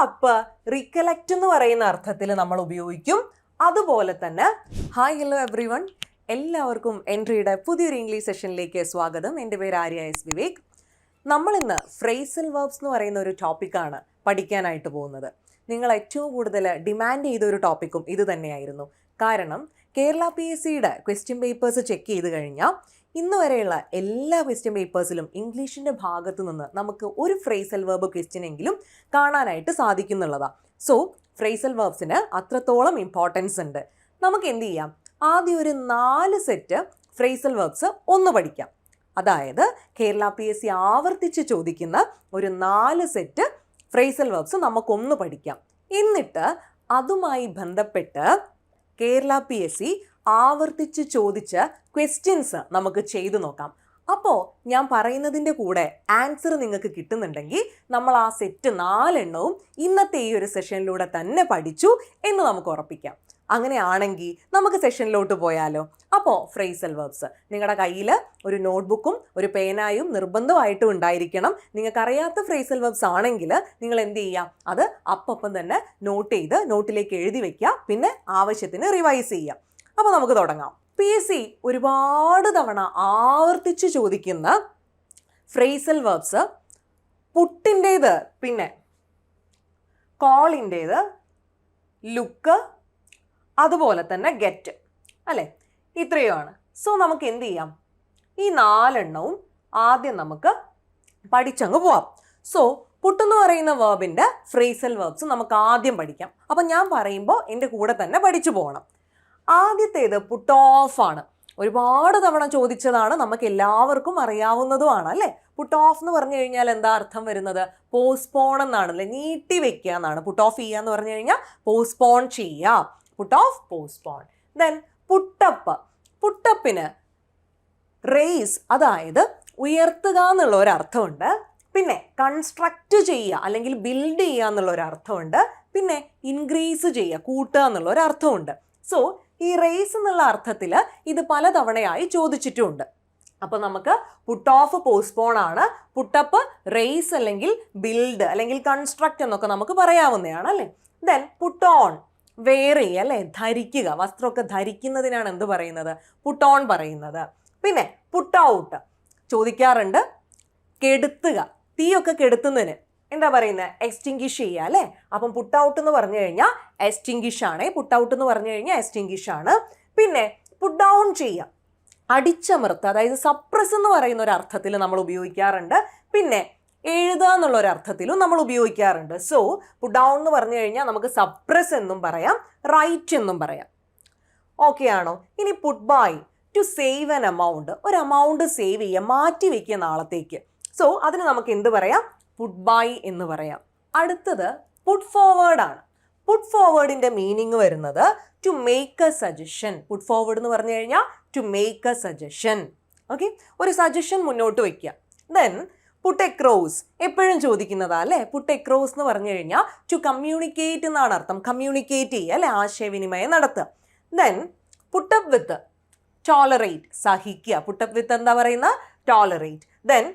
Up recollect എന്ന് പറയുന്ന അർത്ഥത്തിൽ നമ്മൾ ഉപയോഗിക്കും. അതുപോലെ തന്നെ ഹായ് ഹലോ എവ്രി വൺ, എല്ലാവർക്കും എൻട്രിയുടെ പുതിയൊരു ഇംഗ്ലീഷ് സെഷനിലേക്ക് സ്വാഗതം. എൻ്റെ പേര് ആര്യ എസ് വിവേക്. നമ്മളിന്ന് ഫ്രേസൽ വെർബ്സ് എന്ന് പറയുന്ന ഒരു ടോപ്പിക്കാണ് പഠിക്കാനായിട്ട് പോകുന്നത്. നിങ്ങൾ ഏറ്റവും കൂടുതൽ ഡിമാൻഡ് ചെയ്ത ഒരു ടോപ്പിക്കും ഇത് തന്നെയായിരുന്നു. കാരണം കേരള PSCയുടെ ക്വസ്റ്റ്യൻ പേപ്പേഴ്സ് ചെക്ക് ചെയ്ത് കഴിഞ്ഞാൽ ഇന്ന് വരെയുള്ള എല്ലാ ക്വസ്റ്റ്യൻ പേപ്പേഴ്സിലും ഇംഗ്ലീഷിൻ്റെ ഭാഗത്തു നിന്ന് നമുക്ക് ഒരു ഫ്രേസൽ വെർബ് ക്വസ്റ്റ്യൻ എങ്കിലും കാണാനായിട്ട് സാധിക്കുന്നുള്ളതാണ്. സോ ഫ്രേസൽ വെർബ്സിന് അത്രത്തോളം ഇമ്പോർട്ടൻസ് ഉണ്ട്. നമുക്ക് എന്ത് ചെയ്യാം, ആദ്യം ഒരു 4 സെറ്റ് ഫ്രേസൽ വെർബ്സ് ഒന്ന് പഠിക്കാം. അതായത് കേരള PSC ആവർത്തിച്ച് ചോദിക്കുന്ന ഒരു 4 സെറ്റ് ഫ്രേസൽ വെർബ്സ് നമുക്കൊന്ന് പഠിക്കാം. എന്നിട്ട് അതുമായി ബന്ധപ്പെട്ട് കേരള PSC ആവർത്തിച്ച് ചോദിച്ച ക്വസ്റ്റ്യൻസ് നമുക്ക് ചെയ്തു നോക്കാം. അപ്പോൾ ഞാൻ പറയുന്നതിൻ്റെ കൂടെ ആൻസർ നിങ്ങൾക്ക് കിട്ടുന്നുണ്ടെങ്കിൽ നമ്മൾ ആ സെറ്റ് 4 എണ്ണവും ഇന്നത്തെ ഈ ഒരു സെഷനിലൂടെ തന്നെ പഠിച്ചു എന്ന് നമുക്ക് ഉറപ്പിക്കാം. അങ്ങനെയാണെങ്കിൽ നമുക്ക് സെഷനിലോട്ട് പോയാലോ? അപ്പോൾ ഫ്രേസൽ വെർബ്സ് നിങ്ങളുടെ കയ്യിൽ ഒരു നോട്ട്ബുക്കും ഒരു പേനായും നിർബന്ധമായിട്ടും ഉണ്ടായിരിക്കണം. നിങ്ങൾക്കറിയാത്ത ഫ്രേസൽ വെർബ്സ് ആണെങ്കിൽ നിങ്ങൾ എന്ത് ചെയ്യുക, അത് അപ്പം തന്നെ നോട്ട് ചെയ്ത് നോട്ടിലേക്ക് എഴുതി വയ്ക്കുക, പിന്നെ ആവശ്യത്തിന് റിവൈസ് ചെയ്യുക. അപ്പോൾ നമുക്ക് തുടങ്ങാം. PSC ഒരുപാട് തവണ ആവർത്തിച്ച് ചോദിക്കുന്ന ഫ്രേസൽ വെർബ്സ് പുട്ടിൻ്റേത്, പിന്നെ കോളിൻ്റേത്, ലുക്ക്, അതുപോലെ തന്നെ ഗെറ്റ്, അല്ലേ? ഇത്രയുമാണ്. സോ നമുക്ക് എന്ത് ചെയ്യാം, ഈ 4 എണ്ണവും ആദ്യം നമുക്ക് പഠിച്ചങ്ങ് പോവാം. സോ പുട്ടെന്ന് പറയുന്ന വേർബിൻ്റെ ഫ്രേസൽ വെർബ്സ് നമുക്ക് ആദ്യം പഠിക്കാം. അപ്പം ഞാൻ പറയുമ്പോൾ എൻ്റെ കൂടെ തന്നെ പഠിച്ചു പോകണം. ആദ്യത്തേത് പുട്ട് ഓഫ് ആണ്. ഒരുപാട് തവണ ചോദിച്ചതാണ്, നമുക്ക് എല്ലാവർക്കും അറിയാവുന്നതുമാണ്, അല്ലേ? പുട്ട് ഓഫ് എന്ന് പറഞ്ഞു കഴിഞ്ഞാൽ എന്താ അർത്ഥം വരുന്നത്? പോസ്റ്റ്പോൺ എന്നാണ്, അല്ലേ? നീട്ടി വെക്കുക എന്നാണ്. പുട്ട് ഓഫ് ചെയ്യുക എന്ന് പറഞ്ഞു കഴിഞ്ഞാൽ പോസ്റ്റ്പോൺ ചെയ്യുക. Put off, postpone. Then put up. പുട്ടപ്പിന് റേസ്, അതായത് ഉയർത്തുക എന്നുള്ള ഒരു അർത്ഥമുണ്ട്. പിന്നെ കൺസ്ട്രക്റ്റ് ചെയ്യുക അല്ലെങ്കിൽ ബിൽഡ് ചെയ്യുക എന്നുള്ള ഒരു അർത്ഥമുണ്ട്. പിന്നെ ഇൻക്രീസ് ചെയ്യുക, കൂട്ടുക എന്നുള്ള ഒരു അർത്ഥമുണ്ട്. സോ ഈ റേസ് എന്നുള്ള അർത്ഥത്തിൽ ഇത് പലതവണയായി ചോദിച്ചിട്ടുമുണ്ട്. അപ്പോൾ നമുക്ക് പുട്ട് ഓഫ് പോസ്റ്റ്പോൺ ആണ്, പുട്ടപ്പ് റേസ് അല്ലെങ്കിൽ ബിൽഡ് അല്ലെങ്കിൽ കൺസ്ട്രക്റ്റ് എന്നൊക്കെ നമുക്ക് പറയാവുന്നതാണ്, അല്ലേ? ദെൻ പുട്ട് ഓൺ, വെയർ ചെയ്യുക, അല്ലേ? ധരിക്കുക. വസ്ത്രമൊക്കെ ധരിക്കുന്നതിനാണ് എന്ത് പറയുന്നത്? പുട്ട് ഓൺ പറയുന്നത്. പിന്നെ പുട്ട് ഔട്ട് ചോദിക്കാറുണ്ട്, കെടുത്തുക. തീയൊക്കെ കെടുത്തുന്നതിന് എന്താ പറയുന്നത്? എക്സ്റ്റിങ്ക്വിഷ് ചെയ്യുക, അല്ലേ? അപ്പം പുട്ട് ഔട്ട് എന്ന് പറഞ്ഞു കഴിഞ്ഞാൽ എക്സ്റ്റിങ്ക്വിഷ് ആണ്. പുട്ട് ഔട്ട് എന്ന് പറഞ്ഞു കഴിഞ്ഞാൽ എക്സ്റ്റിങ്ക്വിഷ് ആണ്. പിന്നെ പുട്ട് ഡൗൺ ചെയ്യുക, അടിച്ചമർത്തുക, അതായത് സപ്രസ് എന്ന് പറയുന്ന ഒരു അർത്ഥത്തിൽ നമ്മൾ ഉപയോഗിക്കാറുണ്ട്. പിന്നെ എഴുതുക എന്നുള്ള ഒരു അർത്ഥത്തിലും നമ്മൾ ഉപയോഗിക്കാറുണ്ട്. സോ പുട്ട് ഡൗൺ എന്ന് പറഞ്ഞു കഴിഞ്ഞാൽ നമുക്ക് സപ്രസ് എന്നും പറയാം, റൈറ്റ് എന്നും പറയാം. ഓക്കെ ആണോ? ഇനി put by, to save an amount. ഒരു എമൗണ്ട് സേവ് ചെയ്യുക, മാറ്റി വയ്ക്കുക നാളത്തേക്ക്. സോ അതിന് നമുക്ക് എന്ത് പറയാം? പുട്ട് ബൈ എന്ന് പറയാം. അടുത്തത് പുട്ട് ഫോർവേഡ് ആണ്. പുട്ട് ഫോർവേഡിൻ്റെ മീനിങ് വരുന്നത് to make a suggestion. Put forward എന്ന് പറഞ്ഞു കഴിഞ്ഞാൽ to make a suggestion. Okay, ഒരു സജഷൻ മുന്നോട്ട് വയ്ക്കുക. ദെൻ പുട്ട് എക്രോസ്, എപ്പോഴും ചോദിക്കുന്നതാ, അല്ലേ? പുട്ട് എക്രോസ് എന്ന് പറഞ്ഞു കഴിഞ്ഞാൽ ടു കമ്മ്യൂണിക്കേറ്റ് എന്നാണ് അർത്ഥം. കമ്മ്യൂണിക്കേറ്റ് ചെയ്യുക, അല്ലേ? ആശയവിനിമയം നടത്തുക. ദെൻ പുട്ടപ്പ് വിത്ത്, ടോളറേറ്റ്, സഹിക്കുക. പുട്ടപ്പ് വിത്ത് എന്താ പറയുന്ന? Tolerate. Then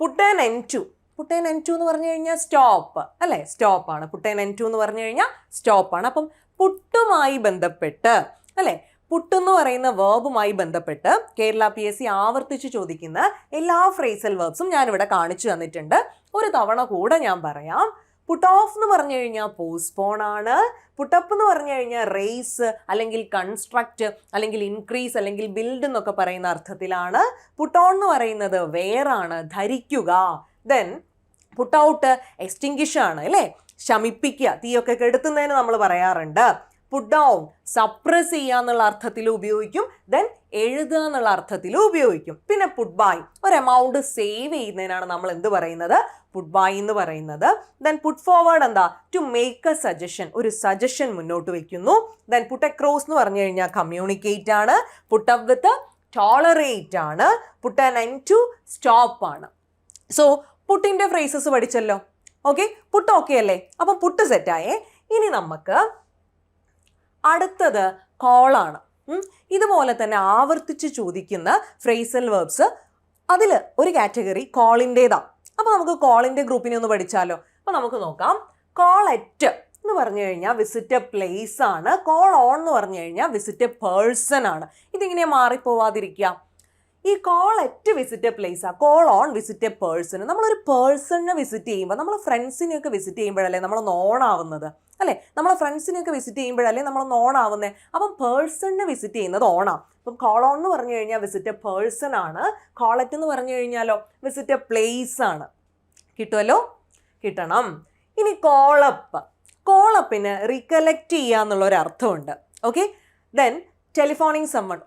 put an end to. Put an end to എന്ന് പറഞ്ഞു കഴിഞ്ഞാൽ സ്റ്റോപ്പ്, അല്ലേ? സ്റ്റോപ്പാണ്. പുട്ട് ആൻ എൻഡ് ടു എന്ന് പറഞ്ഞു കഴിഞ്ഞാൽ സ്റ്റോപ്പാണ്. അപ്പം പുട്ടുമായി ബന്ധപ്പെട്ട്, അല്ലേ? പുട്ടെന്ന് പറയുന്ന വേർബുമായി ബന്ധപ്പെട്ട് കേരള PSC ആവർത്തിച്ച് ചോദിക്കുന്ന എല്ലാ ഫ്രേസൽ വേർബ്സും ഞാനിവിടെ കാണിച്ചു തന്നിട്ടുണ്ട്. ഒരു തവണ കൂടെ ഞാൻ പറയാം. പുട്ട് ഓഫ് എന്ന് പറഞ്ഞു കഴിഞ്ഞാൽ പോസ്റ്റ്പോൺ ആണ്. പുട്ടപ്പ് എന്ന് പറഞ്ഞു കഴിഞ്ഞാൽ റേസ് അല്ലെങ്കിൽ കൺസ്ട്രക്റ്റ് അല്ലെങ്കിൽ ഇൻക്രീസ് അല്ലെങ്കിൽ ബിൽഡ് എന്നൊക്കെ പറയുന്ന അർത്ഥത്തിലാണ്. പുട്ട് ഓൺ എന്ന് പറയുന്നത് വെയർ ആണ്, ധരിക്കുക. ദെൻ പുട്ട് ഔട്ട് എക്സ്റ്റിങ്ക്വിഷ് ആണ്, അല്ലേ? ശമിപ്പിക്കുക, തീയൊക്കെ കെടുത്തുന്നതിന് നമ്മൾ പറയാറുണ്ട്. പുട്ട് ഡൗൺ സപ്രസ് ചെയ്യുക എന്നുള്ള അർത്ഥത്തിൽ ഉപയോഗിക്കും. ദെൻ എഴുതുക എന്നുള്ള അർത്ഥത്തിൽ ഉപയോഗിക്കും. പിന്നെ പുട്ട് ബൈ, ഒരു എമൗണ്ട് സേവ് ചെയ്യുന്നതിനാണ് നമ്മൾ എന്ത് പറയുന്നത്? പുട്ട് ബൈ എന്ന് പറയുന്നത്. ദെൻ പുട്ട് ഫോർവേഡ് എന്താ? ടു മേക്ക് എ സജഷൻ, ഒരു സജഷൻ മുന്നോട്ട് വയ്ക്കുന്നു. ദെൻ പുട്ട് അക്രോസ് എന്ന് പറഞ്ഞു കഴിഞ്ഞാൽ കമ്മ്യൂണിക്കേറ്റ് ആണ്. പുട്ട് അപ്പ് വിത്ത് ടോളറേറ്റ് ആണ്. Put an end to stop ആണ്. സോ പുട്ടിൻ്റെ ഫ്രേസസ് പഠിച്ചല്ലോ. ഓക്കെ, പുട്ട് ഓക്കെ അല്ലേ? അപ്പം പുട്ട് സെറ്റായേ. ഇനി നമുക്ക് അടുത്തത് കോളാണ്. ഇതുപോലെ തന്നെ ആവർത്തിച്ച് ചോദിക്കുന്ന ഫ്രേസൽ വെർബ്സ്, അതിൽ ഒരു കാറ്റഗറി കോളിൻ്റേതാണ്. അപ്പോൾ നമുക്ക് കോളിൻ്റെ ഗ്രൂപ്പിനെ ഒന്ന് പഠിച്ചാലോ? അപ്പോൾ നമുക്ക് നോക്കാം. കോൾ അറ്റ് എന്ന് പറഞ്ഞു കഴിഞ്ഞാൽ വിസിറ്റ് എ പ്ലേസ് ആണ്. കോൾ ഓൺ എന്ന് പറഞ്ഞു കഴിഞ്ഞാൽ വിസിറ്റ് എ പേഴ്സൺ ആണ്. ഇതിങ്ങനെ മാറിപ്പോവാതിരിക്കുക. ഈ call at visit a place ആ, call on visit a person. നമ്മളൊരു പേഴ്സണിനെ വിസിറ്റ് ചെയ്യുമ്പോൾ നമ്മൾ ഫ്രണ്ട്സിനെയൊക്കെ വിസിറ്റ് ചെയ്യുമ്പോഴല്ലേ നമ്മളൊന്ന് ഓണാവുന്നത്, അല്ലേ? നമ്മൾ ഫ്രണ്ട്സിനെയൊക്കെ വിസിറ്റ് ചെയ്യുമ്പോഴല്ലേ നമ്മളൊന്ന് ഓണാവുന്നത്. അപ്പം പേഴ്സണിനെ വിസിറ്റ് ചെയ്യുന്നത് ഓണാം. അപ്പം കോൾ ഓൺ എന്ന് പറഞ്ഞു കഴിഞ്ഞാൽ വിസിറ്റ് എ പേഴ്സൺ ആണ്. കോൾ അറ്റ് എന്ന് പറഞ്ഞു കഴിഞ്ഞാലോ വിസിറ്റ് എ പ്ലേസ് ആണ്. കിട്ടുമല്ലോ? കിട്ടണം. ഇനി കോളപ്പ്. കോളപ്പിന് റീകലക്ട് ചെയ്യുക എന്നുള്ളൊരു അർത്ഥമുണ്ട്. ഓക്കെ. ദെൻ ടെലിഫോണിങ് സമ്മൺ,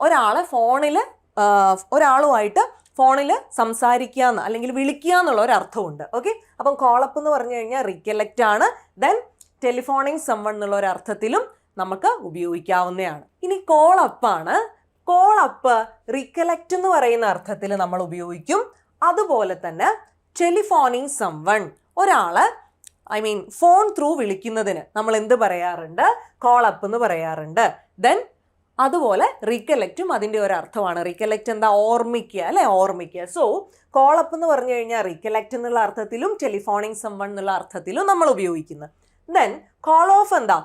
ഒരാളുമായിട്ട് ഫോണിൽ സംസാരിക്കുക എന്ന് അല്ലെങ്കിൽ വിളിക്കുക എന്നുള്ള ഒരു അർത്ഥമുണ്ട്. ഓക്കെ. അപ്പം കോളപ്പ് എന്ന് പറഞ്ഞു കഴിഞ്ഞാൽ റീകലക്റ്റ് ആണ്. ദെൻ ടെലിഫോണിങ് സമ്മൺ എന്നുള്ള ഒരു അർത്ഥത്തിലും നമുക്ക് ഉപയോഗിക്കാവുന്നതാണ്. ഇനി കോളപ്പാണ്. കോളപ്പ് റീകലക്റ്റ് എന്ന് പറയുന്ന അർത്ഥത്തിൽ നമ്മൾ ഉപയോഗിക്കും. അതുപോലെ തന്നെ ടെലിഫോണിങ് സമ്മൺ, ഒരാളെ ഫോൺ ത്രൂ വിളിക്കുന്നതിന് നമ്മൾ എന്ത് പറയാറുണ്ട്? കോളപ്പ് എന്ന് പറയാറുണ്ട്. ദെൻ അതുപോലെ റീകലക്റ്റും അതിൻ്റെ ഒരു അർത്ഥമാണ്. റീകലക്റ്റ് എന്താ? ഓർമ്മിക്കുക, അല്ലേ? ഓർമ്മിക്കുക. സോ കോളപ്പ് എന്ന് പറഞ്ഞു കഴിഞ്ഞാൽ റീകലക്റ്റ് എന്നുള്ള അർത്ഥത്തിലും ടെലിഫോണിങ് സമ്മൺ എന്നുള്ള അർത്ഥത്തിലും നമ്മൾ ഉപയോഗിക്കുന്നത്. ദെൻ കോൾ ഓഫ് എന്താ?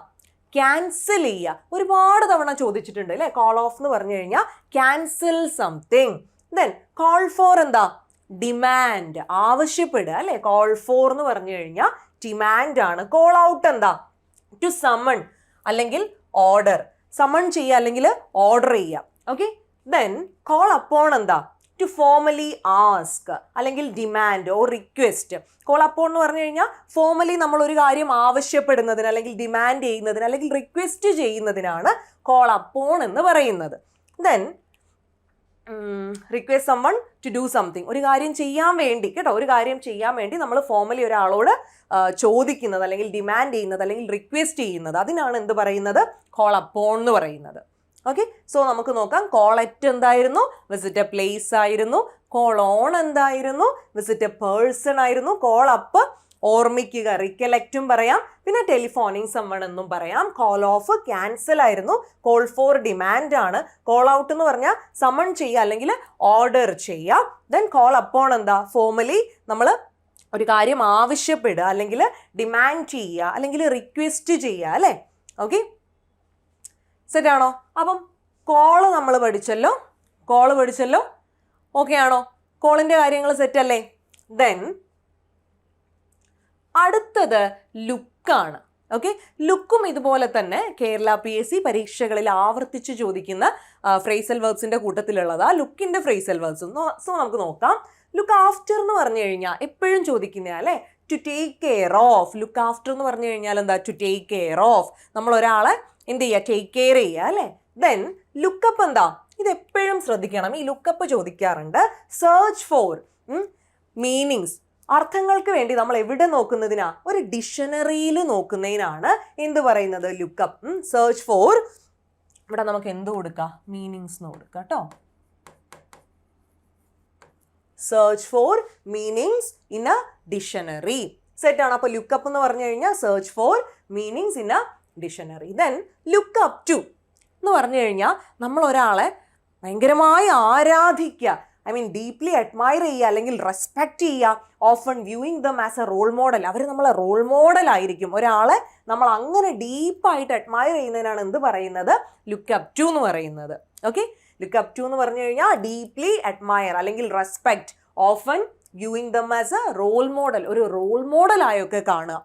ക്യാൻസൽ ചെയ്യുക. ഒരുപാട് തവണ ചോദിച്ചിട്ടുണ്ട്, അല്ലേ? കോൾ ഓഫ് എന്ന് പറഞ്ഞു കഴിഞ്ഞാൽ cancel something. Then call for എന്താ? ഡിമാൻഡ്, ആവശ്യപ്പെടുക, അല്ലേ? കോൾ ഫോർ എന്ന് പറഞ്ഞു കഴിഞ്ഞാൽ ഡിമാൻഡ് ആണ്. കോൾ ഔട്ട് എന്താ? ടു സമൺ അല്ലെങ്കിൽ ഓർഡർ. സമൺ ചെയ്യുക അല്ലെങ്കിൽ ഓർഡർ ചെയ്യുക. ഓക്കെ. ദെൻ കോൾ അപ്പോൺ എന്താ? ടു ഫോർമലി ആസ്ക് അല്ലെങ്കിൽ demand or request. Call upon എന്ന് പറഞ്ഞു കഴിഞ്ഞാൽ ഫോർമലി നമ്മൾ ഒരു കാര്യം ആവശ്യപ്പെടുന്നതിന് അല്ലെങ്കിൽ ഡിമാൻഡ് ചെയ്യുന്നതിന് അല്ലെങ്കിൽ റിക്വസ്റ്റ് ചെയ്യുന്നതിനാണ് കോൾ അപ്പോൺ എന്ന് പറയുന്നത്. Then request summon to do something, ഒരു കാര്യം ചെയ്യാൻ വേണ്ടി, കേട്ടോ, ഒരു കാര്യം ചെയ്യാൻ വേണ്ടി നമ്മൾ ഫോർമലി ഒരാളോട് ചോദിക്കുന്നത് അല്ലെങ്കിൽ ഡിമാൻഡ് ചെയ്യുന്നത് അല്ലെങ്കിൽ റിക്വസ്റ്റ് ചെയ്യുന്നത്, അതിനാണ് എന്ത് പറയുന്നത്? കോൾ അപ്പോൺ എന്ന് പറയുന്നത്. ഓക്കെ. സോ നമുക്ക് നോക്കാം. കോൾ അറ്റ് എന്തായിരുന്നു? വിസിറ്റ് എ പ്ലേസ് ആയിരുന്നു. കോൾ ഓൺ എന്തായിരുന്നു? വിസിറ്റ് എ പേഴ്സൺ ആയിരുന്നു. കോൾ അപ്പ് ഓർമ്മിക്കുക, റിക്കലക്റ്റും പറയാം. പിന്നെ ടെലിഫോണിങ് സമ്മൺ എന്നും പറയാം. കോൾ ഓഫ് ക്യാൻസൽ ആയിരുന്നു. കോൾ ഫോർ ഡിമാൻഡ് ആണ്. കോൾ ഔട്ട് എന്ന് പറഞ്ഞാൽ സമ്മൺ ചെയ്യുക അല്ലെങ്കിൽ ഓർഡർ ചെയ്യുക. ദെൻ കോൾ അപ്പോൺ എന്താ? ഫോർമലി നമ്മൾ ഒരു കാര്യം ആവശ്യപ്പെടുക അല്ലെങ്കിൽ ഡിമാൻഡ് ചെയ്യുക അല്ലെങ്കിൽ റിക്വസ്റ്റ് ചെയ്യുക, അല്ലേ? ഓക്കെ. സെറ്റാണോ? അപ്പം കോള് നമ്മൾ പഠിച്ചല്ലോ. ഓക്കെ ആണോ? കോളിൻ്റെ കാര്യങ്ങൾ സെറ്റല്ലേ? ദെൻ അടുത്തത് ലുക്കാണ്. ഓക്കെ. ലുക്കും ഇതുപോലെ തന്നെ കേരള PSC പരീക്ഷകളിൽ ആവർത്തിച്ച് ചോദിക്കുന്ന ഫ്രേസൽ വെർബ്സിൻ്റെ കൂട്ടത്തിലുള്ളതാ ലുക്കിൻ്റെ ഫ്രേസൽ വെർബ്സ്. സോ നമുക്ക് നോക്കാം. ലുക്ക് ആഫ്റ്റർ എന്ന് പറഞ്ഞു കഴിഞ്ഞാൽ എപ്പോഴും ചോദിക്കുന്ന, അല്ലേ? To take care of. Look after എന്ന് പറഞ്ഞു കഴിഞ്ഞാൽ എന്താ? To take care of. നമ്മൾ ഒരാളെ എന്ത് ചെയ്യുക? ടേക്ക് കെയർ ചെയ്യുക, അല്ലേ? ദെൻ ലുക്കപ്പ് എന്താ? ഇത് എപ്പോഴും ശ്രദ്ധിക്കണം. ഈ ലുക്കപ്പ് ചോദിക്കാറുണ്ട്. സെർച്ച് ഫോർ മീനിങ്സ്, അർത്ഥങ്ങൾക്ക് വേണ്ടി നമ്മൾ എവിടെ നോക്കുന്നതിനാ? ഒരു ഡിക്ഷണറിയിൽ നോക്കുന്നതിനാണ് എന്ത് പറയുന്നത്? ലുക്കപ്പ്. സെർച്ച് ഫോർ, ഇവിടെ നമുക്ക് എന്ത് കൊടുക്കാം? മീനിങ്സ് എന്ന് കൊടുക്കാം, കേട്ടോ. Search for meanings in a dictionary. സെറ്റാണ്. അപ്പോൾ ലുക്കപ്പ് എന്ന് പറഞ്ഞു കഴിഞ്ഞാൽ search for meanings in a dictionary. Then look up to എന്ന് പറഞ്ഞു കഴിഞ്ഞാൽ നമ്മൾ ഒരാളെ ഭയങ്കരമായി ആരാധിക്കുക, ഡീപ്ലി അഡ്മയർ ചെയ്യുക അല്ലെങ്കിൽ റെസ്പെക്റ്റ് ചെയ്യുക. Often viewing them as a role model. അവർ നമ്മളെ റോൾ മോഡൽ ആയിരിക്കും. ഒരാളെ നമ്മൾ അങ്ങനെ ഡീപ്പായിട്ട് അഡ്മയർ ചെയ്യുന്നതിനാണ് എന്ത് പറയുന്നത്? ലുക്ക് അപ്പ് ടു എന്ന് പറയുന്നത്. ഓക്കെ. ലുക്ക് അപ്പ് ടു എന്ന് പറഞ്ഞു കഴിഞ്ഞാൽ ഡീപ്ലി അഡ്മയർ അല്ലെങ്കിൽ respect. Often viewing them as a role model, ഒരു റോൾ മോഡലായൊക്കെ കാണുക.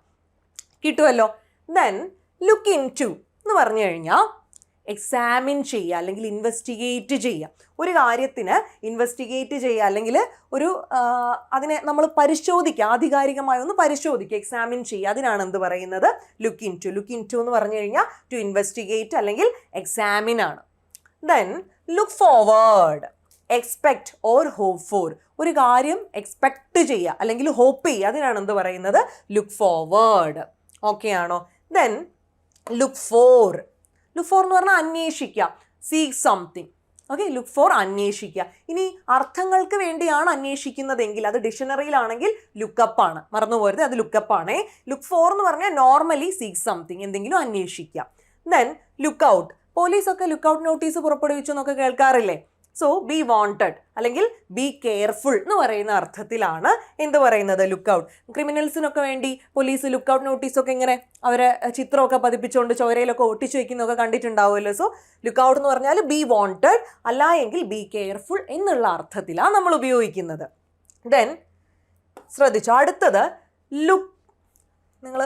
കിട്ടുമല്ലോ? ദെൻ ലുക്ക് ഇൻ ടു എന്ന് പറഞ്ഞു കഴിഞ്ഞാൽ എക്സാമിൻ ചെയ്യുക അല്ലെങ്കിൽ ഇൻവെസ്റ്റിഗേറ്റ് ചെയ്യുക. ഒരു കാര്യത്തിന് ഇൻവെസ്റ്റിഗേറ്റ് ചെയ്യുക അല്ലെങ്കിൽ അതിനെ നമ്മൾ പരിശോധിക്കുക, ആധികാരികമായി ഒന്ന് പരിശോധിക്കുക, എക്സാമിൻ ചെയ്യുക. അതിനാണ് എന്ത് പറയുന്നത്? Look into. Look into എന്ന് പറഞ്ഞു കഴിഞ്ഞാൽ ടു ഇൻവെസ്റ്റിഗേറ്റ് അല്ലെങ്കിൽ എക്സാമിൻ ആണ്. Then look forward, expect or hope for. ഒരു കാര്യം എക്സ്പെക്റ്റ് ചെയ്യുക അല്ലെങ്കിൽ ഹോപ്പ് ചെയ്യുക. അതിനാണ് എന്ത് പറയുന്നത്? Look forward. ഓക്കെ ആണോ? Then look for. Look for എന്ന് പറഞ്ഞാൽ അന്വേഷിക്കുക. Seek something. Okay. Look for അന്വേഷിക്കുക. ഇനി അർത്ഥങ്ങൾക്ക് വേണ്ടിയാണ് അന്വേഷിക്കുന്നതെങ്കിൽ അത് ഡിക്ഷണറിയിലാണെങ്കിൽ ലുക്കപ്പാണ്. മറന്നു പോരുത്, അത് ലുക്കപ്പാണേ. ലുക്ക് ഫോർ എന്ന് പറഞ്ഞാൽ നോർമലി സീക്ക് സംതിങ്, എന്തെങ്കിലും അന്വേഷിക്കുക. Then look out. പോലീസൊക്കെ ലുക്ക് ഔട്ട് നോട്ടീസ് പുറപ്പെടുവിച്ചു എന്നൊക്കെ കേൾക്കാറില്ലേ? സോ ബി വാണ്ടഡ് അല്ലെങ്കിൽ ബി കെയർഫുൾ എന്ന് പറയുന്ന അർത്ഥത്തിലാണ് എന്ത് പറയുന്നത് ലുക്ക് ഔട്ട്. ക്രിമിനൽസിനൊക്കെ വേണ്ടി പോലീസ് ലുക്ക് ഔട്ട് നോട്ടീസൊക്കെ ഇങ്ങനെ അവരെ ചിത്രമൊക്കെ പതിപ്പിച്ചുകൊണ്ട് ചോരയിലൊക്കെ ഒട്ടിച്ചു വെക്കുന്നതൊക്കെ കണ്ടിട്ടുണ്ടാവുമല്ലോ. സോ ലുക്ക് ഔട്ട് എന്ന് പറഞ്ഞാൽ ബി വാണ്ടഡ്, അല്ല എങ്കിൽ ബി കെയർഫുൾ എന്നുള്ള അർത്ഥത്തിലാണ് നമ്മൾ ഉപയോഗിക്കുന്നത്. ദെൻ ശ്രദ്ധിച്ചു, അടുത്തത് ലുക്ക്, നിങ്ങൾ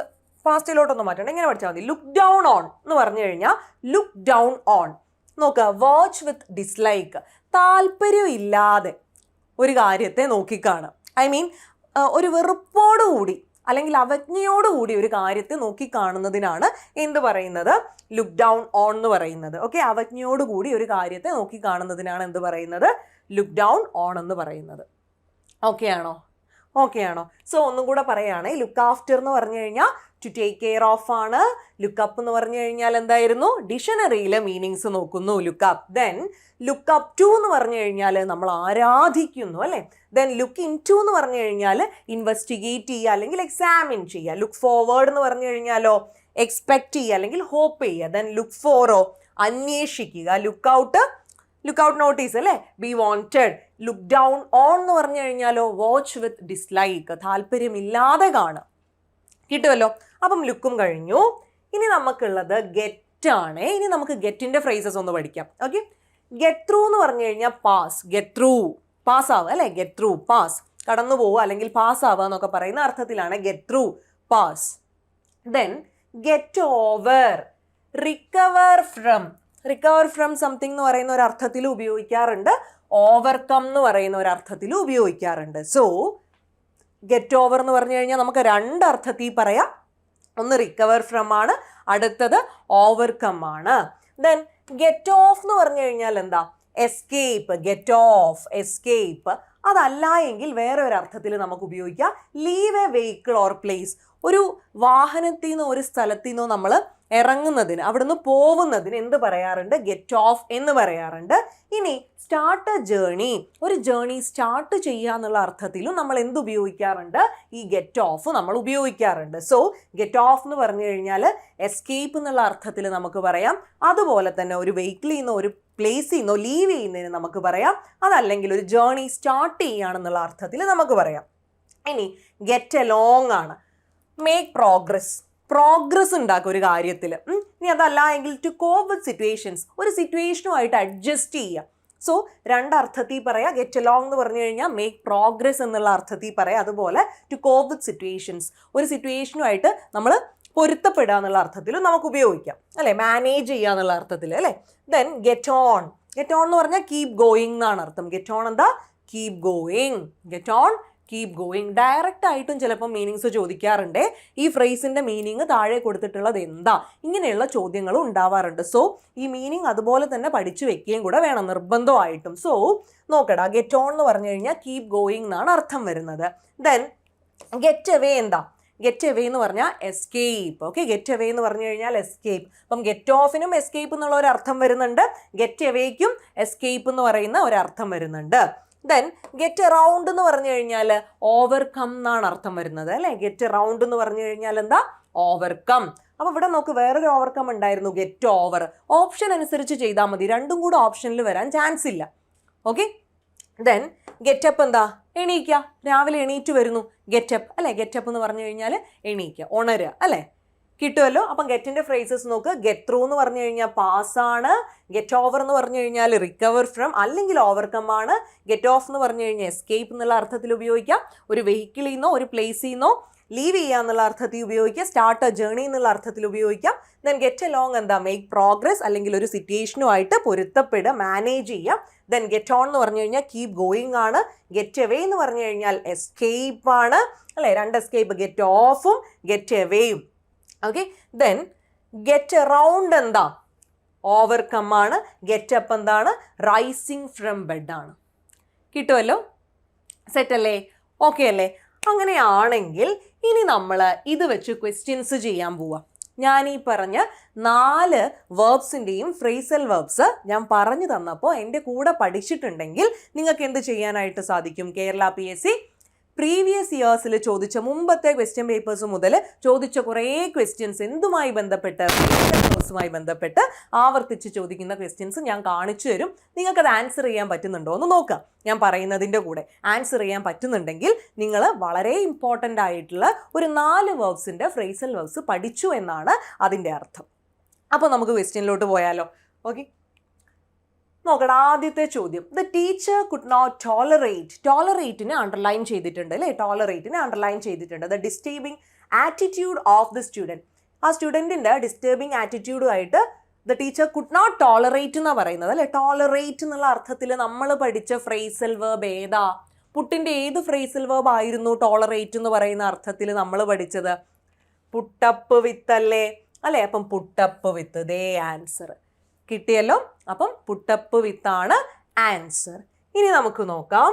ഫാസ്റ്റിലോട്ടൊന്നും മാറ്റണം, ഇങ്ങനെ പഠിച്ചാൽ മതി. ലുക്ക് ഡൗൺ ഓൺ എന്ന് പറഞ്ഞു കഴിഞ്ഞാൽ ലുക്ക് ഡൗൺ ഓൺ, നോക്കുക, വാച്ച് വിത്ത് ഡിസ്ലൈക്ക്, താല്പര്യം ഇല്ലാതെ ഒരു കാര്യത്തെ നോക്കിക്കാണുക. ഐ മീൻ ഒരു വെറുപ്പോടുകൂടി അല്ലെങ്കിൽ അവജ്ഞയോടുകൂടി ഒരു കാര്യത്തെ നോക്കിക്കാണുന്നതിനാണ് എന്ത് പറയുന്നത് ലുക്ക് ഡൗൺ ഓൺ എന്ന് പറയുന്നത്. ഓക്കെ, അവജ്ഞയോടുകൂടി ഒരു കാര്യത്തെ നോക്കിക്കാണുന്നതിനാണ് എന്ത് പറയുന്നത് ലുക്ക് ഡൗൺ ഓൺ എന്ന് പറയുന്നത്. ഓക്കെ ആണോ? ഓക്കെ ആണോ? സോ ഒന്നും കൂടെ പറയുകയാണ്. ലുക്ക് ആഫ്റ്റർ എന്ന് പറഞ്ഞു കഴിഞ്ഞാൽ ടു ടേക്ക് കെയർ ഓഫ് ആണ്. ലുക്ക് അപ്പ് എന്ന് പറഞ്ഞു കഴിഞ്ഞാൽ എന്തായിരുന്നു? ഡിക്ഷണറിയിലെ മീനിങ്സ് നോക്കുന്നു, look up. Then look up to എന്ന് പറഞ്ഞു കഴിഞ്ഞാൽ നമ്മൾ ആരാധിക്കുന്നു, അല്ലേ? ദെൻ ലുക്ക് ഇൻ ടു എന്ന് പറഞ്ഞു കഴിഞ്ഞാൽ ഇൻവെസ്റ്റിഗേറ്റ് ചെയ്യുക അല്ലെങ്കിൽ എക്സാമിൻ ചെയ്യുക. ലുക്ക് ഫോർവേഡ് എന്ന് പറഞ്ഞു കഴിഞ്ഞാലോ എക്സ്പെക്ട് ചെയ്യുക അല്ലെങ്കിൽ ഹോപ്പ് ചെയ്യുക. ദെൻ ലുക്ക് ഫോറോ അന്വേഷിക്കുക. ലുക്ക് ഔട്ട് നോട്ടീസ്, അല്ലേ? B wanted. Look down on എന്ന് പറഞ്ഞു കഴിഞ്ഞാലോ വാച്ച് വിത്ത് ഡിസ്ലൈക്ക്, താല്പര്യമില്ലാതെ കാണുക. കിട്ടുമല്ലോ. അപ്പം ലുക്കും കഴിഞ്ഞു. ഇനി നമുക്കുള്ളത് ഗെറ്റ് ആണ്. ഇനി നമുക്ക് ഗെറ്റിന്റെ ഫ്രേസസ് ഒന്ന് പഠിക്കാം. ഓക്കെ, ഗെറ്റ് ത്രൂ എന്ന് പറഞ്ഞു കഴിഞ്ഞാൽ പാസ്, ഗെറ്റ് ത്രൂ, പാസ് ആവുക, അല്ലേ? ഗെറ്റ് ത്രൂ, പാസ്, കടന്നു പോവുക അല്ലെങ്കിൽ പാസ് ആവുക എന്നൊക്കെ പറയുന്ന അർത്ഥത്തിലാണ് get through, pass. Then get over, recover from something എന്ന് പറയുന്ന ഒരു അർത്ഥത്തിൽ ഉപയോഗിക്കാറുണ്ട്, ഓവർകം എന്ന് പറയുന്ന ഒരു അർത്ഥത്തിൽ ഉപയോഗിക്കാറുണ്ട്. സോ ഗെറ്റ് ഓവർ എന്ന് പറഞ്ഞു കഴിഞ്ഞാൽ നമുക്ക് രണ്ട് അർത്ഥത്തിൽ പറയാം. ഒന്ന് റിക്കവർ ഫ്രം ആണ്, അടുത്തത് ഓവർകം ആണ്. ദെൻ ഗെറ്റ് ഓഫ് എന്ന് പറഞ്ഞു കഴിഞ്ഞാൽ എന്താ? Escape, get of, escape. അതല്ല എങ്കിൽ വേറെ ഒരു അർത്ഥത്തിൽ നമുക്ക് ഉപയോഗിക്കാം, leave A vehicle or place. ഒരു വാഹനത്തിൽ നിന്നോ ഒരു സ്ഥലത്തിൽ നിന്നോ നമ്മൾ ഇറങ്ങുന്നതിന്, അവിടുന്ന് പോകുന്നതിന് എന്ത് പറയാറുണ്ട്? ഗെറ്റ് ഓഫ് എന്ന് പറയാറുണ്ട്. ഇനി സ്റ്റാർട്ട് എ ജേണി, ഒരു ജേണി സ്റ്റാർട്ട് ചെയ്യുക എന്നുള്ള അർത്ഥത്തിലും നമ്മൾ എന്ത് ഉപയോഗിക്കാറുണ്ട്? ഈ ഗെറ്റ് ഓഫ് നമ്മൾ ഉപയോഗിക്കാറുണ്ട്. സോ ഗെറ്റ് ഓഫ് എന്ന് പറഞ്ഞു കഴിഞ്ഞാൽ എസ്കേപ്പ് എന്നുള്ള അർത്ഥത്തിൽ നമുക്ക് പറയാം. അതുപോലെ തന്നെ ഒരു വെഹിക്കിളിൽ നിന്നോ ഒരു പ്ലേസിൽ നിന്നോ ലീവ് ചെയ്യുന്നതിന് നമുക്ക് പറയാം. അതല്ലെങ്കിൽ ഒരു ജേണി സ്റ്റാർട്ട് ചെയ്യുകയാണെന്നുള്ള അർത്ഥത്തിൽ നമുക്ക് പറയാം. ഇനി ഗെറ്റ് എലോങ് ആണ്, മേക്ക് പ്രോഗ്രസ് ഉണ്ടാക്കുക ഒരു കാര്യത്തിൽ. ഇനി അതല്ല എങ്കിൽ ടു കോപ്പ് വിത്ത് സിറ്റുവേഷൻസ്, ഒരു സിറ്റുവേഷനുമായിട്ട് അഡ്ജസ്റ്റ് ചെയ്യുക. സോ രണ്ടർത്ഥത്തിൽ പറയാം. ഗെറ്റ് അലോങ് എന്ന് പറഞ്ഞു കഴിഞ്ഞാൽ മേക്ക് പ്രോഗ്രസ് എന്നുള്ള അർത്ഥത്തിൽ പറയാം. അതുപോലെ ടു കോപ്പ് വിത്ത് സിറ്റുവേഷൻസ്, ഒരു സിറ്റുവേഷനുമായിട്ട് നമ്മൾ പൊരുത്തപ്പെടുക എന്നുള്ള അർത്ഥത്തിലും നമുക്ക് ഉപയോഗിക്കാം, അല്ലേ? മാനേജ് ചെയ്യുക എന്നുള്ള അർത്ഥത്തിൽ, അല്ലേ? ദെൻ ഗെറ്റ് ഓൺ എന്ന് പറഞ്ഞാൽ കീപ് ഗോയിങ് എന്നാണ് അർത്ഥം. ഗെറ്റ് ഓൺ എന്താ? Keep going. Get on, keep going. Direct ആയിട്ടും ചിലപ്പോൾ മീനിങ്സ് ചോദിക്കാറുണ്ട്. ഈ ഫ്രേസിന്റെ മീനിങ് താഴെ കൊടുത്തിട്ടുള്ളത് എന്താ? ഇങ്ങനെയുള്ള ചോദ്യങ്ങളും ഉണ്ടാവാറുണ്ട്. സോ ഈ മീനിങ് അതുപോലെ തന്നെ പഠിച്ചു വെക്കുകയും കൂടെ വേണം നിർബന്ധമായിട്ടും. സോ നോക്കടാ, ഗെറ്റ് ഓൺ എന്ന് പറഞ്ഞു കഴിഞ്ഞാൽ കീപ് ഗോയിങ് എന്നാണ് അർത്ഥം വരുന്നത്. ദെൻ ഗെറ്റ് അവേ എന്താ? ഗെറ്റ് അവേ എന്ന് പറഞ്ഞാൽ എസ്കേപ്പ്. ഓക്കെ, ഗെറ്റ് അവേ എന്ന് പറഞ്ഞു കഴിഞ്ഞാൽ എസ്കേപ്പ്. അപ്പം ഗെറ്റ് ഓഫിനും എസ്കേപ്പ് എന്നുള്ള ഒരു അർത്ഥം വരുന്നുണ്ട്, ഗെറ്റ് അവേക്കും എസ്കേപ്പ് എന്ന് പറയുന്ന ഒരു അർത്ഥം വരുന്നുണ്ട്. ദെൻ ഗെറ്റ് അറൗണ്ട് എന്ന് പറഞ്ഞു കഴിഞ്ഞാൽ ഓവർകം എന്നാണ് അർത്ഥം വരുന്നത്, അല്ലേ? ഗെറ്റ് അറൗണ്ട് എന്ന് പറഞ്ഞു കഴിഞ്ഞാൽ എന്താ? ഓവർകം. അപ്പോൾ ഇവിടെ നോക്ക്, വേറൊരു ഓവർകം ഉണ്ടായിരുന്നു, ഗെറ്റ് ഓവർ. ഓപ്ഷൻ അനുസരിച്ച് ചെയ്താൽ മതി, രണ്ടും കൂടെ ഓപ്ഷനിൽ വരാൻ ചാൻസ് ഇല്ല. ഓക്കെ, ദെൻ ഗെറ്റപ്പ് എന്താ? എണീക്കുക, രാവിലെ എണീറ്റ് വരുന്നു, ഗെറ്റപ്പ്, അല്ലേ? ഗെറ്റപ്പ് എന്ന് പറഞ്ഞു കഴിഞ്ഞാൽ എണീക്കുക, ഉണരുക, അല്ലേ? കിട്ടുമല്ലോ. അപ്പം ഗെറ്റിന്റെ ഫ്രേസസ് നോക്ക്. ഗെറ്റ് ത്രൂ എന്ന് പറഞ്ഞു കഴിഞ്ഞാൽ പാസ്സാണ്. ഗെറ്റ് ഓവർ എന്ന് പറഞ്ഞു കഴിഞ്ഞാൽ റിക്കവർ ഫ്രം അല്ലെങ്കിൽ ഓവർകം ആണ്. ഗെറ്റ് ഓഫ് എന്ന് പറഞ്ഞു കഴിഞ്ഞാൽ എസ്കേപ്പ് എന്നുള്ള അർത്ഥത്തിൽ ഉപയോഗിക്കാം. ഒരു വെഹിക്കിളിൽ നിന്നോ ഒരു പ്ലേസിൽ നിന്നോ ലീവ് ചെയ്യുക എന്നുള്ള അർത്ഥത്തിൽ ഉപയോഗിക്കാം. സ്റ്റാർട്ട് എ ജേണി എന്നുള്ള അർത്ഥത്തിൽ ഉപയോഗിക്കാം. ദെൻ ഗെറ്റ് എലോങ് എന്താ? മേക്ക് പ്രോഗ്രസ് അല്ലെങ്കിൽ ഒരു സിറ്റുവേഷനുമായിട്ട് പൊരുത്തപ്പെടുക, മാനേജ് ചെയ്യുക. ദെൻ ഗെറ്റ് ഓൺ എന്ന് പറഞ്ഞു കഴിഞ്ഞാൽ കീപ് ഗോയിങ് ആണ്. ഗെറ്റ് അവേ എന്ന് പറഞ്ഞു കഴിഞ്ഞാൽ എസ്കേപ്പ് ആണ്, അല്ലേ? രണ്ട് എസ്കേപ്പ്, ഗെറ്റ് ഓഫും ഗെറ്റ് അവേയും. ഓക്കെ, ദെൻ ഗെറ്റ് അറൗണ്ട് എന്താ? ഓവർകം ആണ്. ഗെറ്റ് അപ്പ് എന്താണ്? റൈസിങ് ഫ്രം ബെഡ് ആണ്. കിട്ടുമല്ലോ, സെറ്റ് അല്ലേ? ഓക്കെ അല്ലേ? അങ്ങനെയാണെങ്കിൽ ഇനി നമ്മൾ ഇത് വെച്ച് ക്വസ്റ്റ്യൻസ് ചെയ്യാൻ പോവാം. ഞാൻ ഈ പറഞ്ഞ 4 വേർബ്സിൻ്റെയും ഫ്രേസൽ വേർബ്സ് ഞാൻ പറഞ്ഞു തന്നപ്പോൾ എൻ്റെ കൂടെ പഠിച്ചിട്ടുണ്ടെങ്കിൽ നിങ്ങൾക്ക് എന്ത് ചെയ്യാനായിട്ട് സാധിക്കും? കേരള PSC പ്രീവിയസ് ഇയേഴ്സിൽ ചോദിച്ച മുമ്പത്തെ ക്വസ്റ്റ്യൻ പേപ്പേഴ്സ് മുതൽ ചോദിച്ച കുറേ ക്വസ്റ്റ്യൻസ് എന്തുമായി ബന്ധപ്പെട്ട് കോഴ്സുമായി ബന്ധപ്പെട്ട് ആവർത്തിച്ച് ചോദിക്കുന്ന ക്വസ്റ്റ്യൻസ് ഞാൻ കാണിച്ചു തരും. നിങ്ങൾക്കത് ആൻസർ ചെയ്യാൻ പറ്റുന്നുണ്ടോ എന്ന് നോക്കാം. ഞാൻ പറയുന്നതിൻ്റെ കൂടെ ആൻസർ ചെയ്യാൻ പറ്റുന്നുണ്ടെങ്കിൽ നിങ്ങൾ വളരെ ഇമ്പോർട്ടൻ്റ് ആയിട്ടുള്ള ഒരു 4 വേർബ്സിൻ്റെ ഫ്രേസൽ വേർബ്സ് പഠിച്ചു എന്നാണ് അതിൻ്റെ അർത്ഥം. അപ്പോൾ നമുക്ക് ക്വസ്റ്റ്യനിലോട്ട് പോയാലോ? ഓക്കെ, നോക്കണം. ആദ്യത്തെ ചോദ്യം, the teacher could not tolerate. ടോളറേറ്റിനെ അണ്ടർലൈൻ ചെയ്തിട്ടുണ്ട് അല്ലേ? ടോളറേറ്റിനെ അണ്ടർലൈൻ ചെയ്തിട്ടുണ്ട്. The disturbing attitude of the student. ആ സ്റ്റുഡൻറ്റിൻ്റെ ഡിസ്റ്റർബിങ് ആറ്റിറ്റ്യൂഡുമായിട്ട് the teacher could not tolerate എന്നാണ് പറയുന്നത് അല്ലേ? ടോളറേറ്റ് എന്നുള്ള അർത്ഥത്തിൽ നമ്മൾ പഠിച്ച ഫ്രേസൽ വേർബ് ഏതാ? പുട്ടിൻ്റെ ഏത് ഫ്രേസൽ വേർബ് ആയിരുന്നു ടോളറേറ്റ് എന്ന് പറയുന്ന അർത്ഥത്തിൽ നമ്മൾ പഠിച്ചത്? പുട്ടപ്പ് വിത്ത് അല്ലേ? അല്ലേ? അപ്പം പുട്ടപ്പ് വിത്ത്, ദേ ആൻസർ കിട്ടിയല്ലോ. അപ്പം പുട്ടപ്പ് വിത്താണ് ആൻസർ. ഇനി നമുക്ക് നോക്കാം.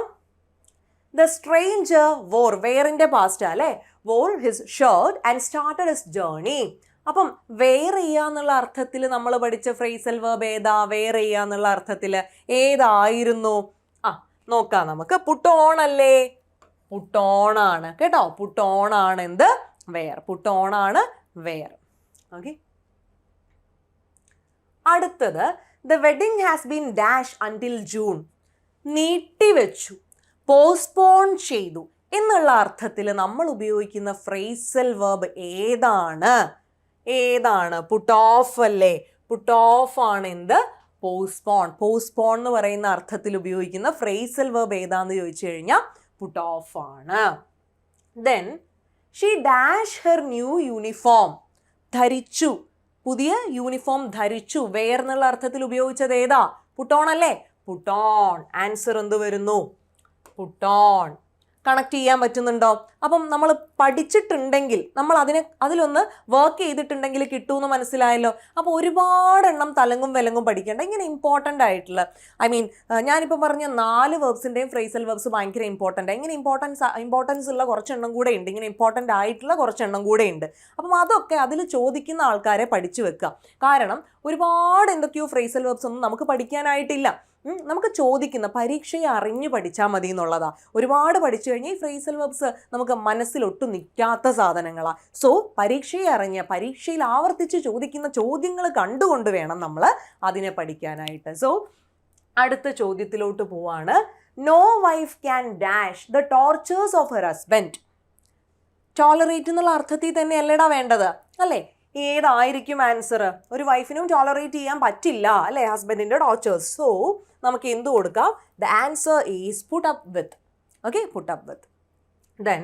ദ സ്ട്രേഞ്ചർ വോർ, വെയറിൻ്റെ പാസ്റ്റ് അല്ലേ? War his shirt and started his journey. അപ്പം വെയർ ചെയ്യുക എന്നുള്ള അർത്ഥത്തിൽ നമ്മൾ പഠിച്ച ഫ്രേസൽ വേർബ് ഏതാ? വെയർ ചെയ്യുക എന്നുള്ള അർത്ഥത്തിൽ ഏതായിരുന്നു? നോക്കാം നമുക്ക്. പുട്ടോൺ അല്ലേ? പുട്ടോണാണ് കേട്ടോ. പുട്ടോണാണ് എന്ത്? വെയർ. പുട്ടോണാണ് വെയർ. ഓക്കെ, അടുത്തത് the wedding has been dash until June. നീട്ടിവെച്ചു, പോസ്റ്റ്പോൺ ചെയ്തു എന്നുള്ള അർത്ഥത്തിൽ നമ്മൾ ഉപയോഗിക്കുന്ന ഫ്രേസൽ വേർബ് ഏതാണ്? പുട്ട് ഓഫ് അല്ലേ? പുട്ട് ഓഫ് ആണ് എന്ത്? പോസ്റ്റ്പോൺ. പോസ്റ്റ്പോൺ എന്ന് പറയുന്ന അർത്ഥത്തിൽ ഉപയോഗിക്കുന്ന ഫ്രേസൽ വേർബ് ഏതാന്ന് ചോദിച്ചു കഴിഞ്ഞാൽ പുട്ട് ഓഫ് ആണ്. Then she dash her new uniform. ധരിച്ചു, പുതിയ യൂണിഫോം ധരിച്ചു. വെയർ എന്നുള്ള അർത്ഥത്തിൽ ഉപയോഗിച്ചത് ഏതാ? പുട്ടോൺ അല്ലേ? പുട്ടോൺ. ആൻസർ എന്ത് വരുന്നു? പുട്ടോൺ. കണക്ട് ചെയ്യാൻ പറ്റുന്നുണ്ടോ? അപ്പം നമ്മൾ പഠിച്ചിട്ടുണ്ടെങ്കിൽ നമ്മൾ അതിലൊന്ന് വർക്ക് ചെയ്തിട്ടുണ്ടെങ്കിൽ കിട്ടുമെന്ന് മനസ്സിലായല്ലോ. അപ്പോൾ ഒരുപാടെണ്ണം തലങ്ങും വിലങ്ങും പഠിക്കേണ്ട. ഇങ്ങനെ ഇമ്പോർട്ടൻ്റ് ആയിട്ടുള്ള ഞാനിപ്പോൾ പറഞ്ഞ 4 വേർബ്സിൻ്റെയും ഫ്രേസൽ വേർബ്സ് ഭയങ്കര ഇമ്പോർട്ടൻ്റ്. ഇങ്ങനെ ഇമ്പോർട്ടൻസ് ഉള്ള കുറച്ചെണ്ണം കൂടെ ഉണ്ട്. ഇങ്ങനെ ഇമ്പോർട്ടൻ്റ് ആയിട്ടുള്ള കുറച്ചെണ്ണം കൂടെ ഉണ്ട്. അപ്പം അതൊക്കെ അതിൽ ചോദിക്കുന്ന ആൾക്കാരെ പഠിച്ചു വെക്കുക. കാരണം ഒരുപാട് എന്തൊക്കെയോ ഫ്രേസൽ വേർബ്സ് ഒന്നും നമുക്ക് പഠിക്കാനായിട്ടില്ല. നമുക്ക് ചോദിക്കുന്ന പരീക്ഷയെ അറിഞ്ഞു പഠിച്ചാൽ മതി എന്നുള്ളതാ. ഒരുപാട് പഠിച്ചു കഴിഞ്ഞാൽ ഈ ഫ്രേസൽ വേർബ്സ് നമുക്ക് മനസ്സിലൊട്ടും നിൽക്കാത്ത സാധനങ്ങളാണ്. സോ പരീക്ഷയെ അറിഞ്ഞ് പരീക്ഷയിൽ ആവർത്തിച്ച് ചോദിക്കുന്ന ചോദ്യങ്ങൾ കണ്ടുകൊണ്ട് വേണം നമ്മൾ അതിനെ പഠിക്കാനായിട്ട്. സോ അടുത്ത ചോദ്യത്തിലോട്ട് പോവാണ്. No wife can dash the tortures of her husband. Tolerate എന്നുള്ള അർത്ഥത്തിൽ തന്നെ അല്ലേടാ വേണ്ടത് അല്ലേ? ഏതായിരിക്കും ആൻസർ? ഒരു വൈഫിനും ടോളറേറ്റ് ചെയ്യാൻ പറ്റില്ല അല്ലേ ഹസ്ബൻഡിൻ്റെ ടോർച്ചേഴ്സ്. സോ നമുക്ക് എന്ത് കൊടുക്കാം? The answer is put up with. Okay, put up with. Then